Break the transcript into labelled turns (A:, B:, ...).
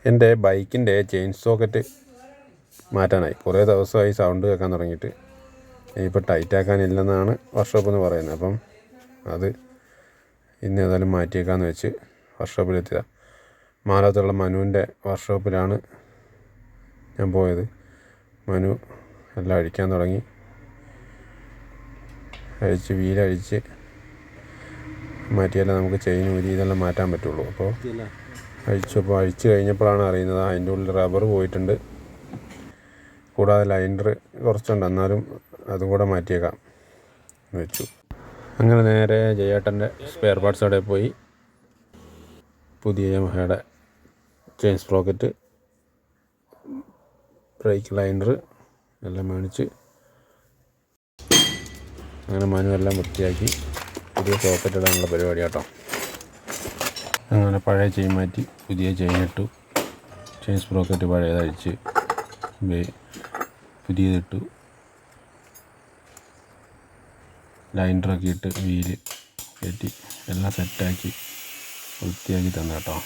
A: എൻ്റെ ബൈക്കിൻ്റെ chain socket മാറ്റാനായി. കുറേ ദിവസമായി സൗണ്ട് കേൾക്കാൻ തുടങ്ങിയിട്ട്. ഇപ്പോൾ ടൈറ്റാക്കാനില്ലെന്നാണ് വർക്ക്ഷോപ്പിൽ നിന്ന് പറയുന്നത്. അപ്പം അത് ഇന്ന് ഏതായാലും മാറ്റിയേക്കാമെന്ന് വെച്ച് വർക്ക്ഷോപ്പിലെത്തിയതാണ്. മാലത്തുള്ള മനുവിൻ്റെ വർക്ക്ഷോപ്പിലാണ് ഞാൻ പോയത്. മനു എല്ലാം അഴിക്കാൻ തുടങ്ങി. വീലഴിച്ച് മാറ്റിയാലേ നമുക്ക് ചെയിൻ ഊരി ഇതെല്ലാം മാറ്റാൻ പറ്റുള്ളൂ. അപ്പോൾ അഴിച്ചു കഴിഞ്ഞപ്പോഴാണ് അറിയുന്നത് അതിൻ്റെ ഉള്ളിൽ റബ്ബർ പോയിട്ടുണ്ട്. കൂടാതെ ലൈനർ കുറച്ചുണ്ട്, എന്നാലും അതും കൂടെ മാറ്റിയേക്കാം എന്ന് വെച്ചു. അങ്ങനെ നേരെ ജയേട്ടൻ്റെ സ്പെയർ പാർട്സ് കടയിൽ പോയി പുതിയ യമഹയുടെ ചെയിൻ സ്പ്രോക്കറ്റ്, ബ്രേക്ക് ലൈനർ എല്ലാം മേടിച്ച് അങ്ങനെ മനു എല്ലാം വൃത്തിയാക്കി പുതിയ സോക്കറ്റ് ഇടാനുള്ള പരിപാടി കേട്ടോ. അങ്ങനെ പഴയ ചെയിൻ മാറ്റി പുതിയ ചെയിൻ ഇട്ടു. Chain sprocket പഴയതഴിച്ച് പുതിയതിട്ടു. ലൈനറൊക്കെ ഇട്ട് വീല് കയറ്റി എല്ലാം സെറ്റാക്കി വൃത്തിയാക്കി തന്നെ കേട്ടോ.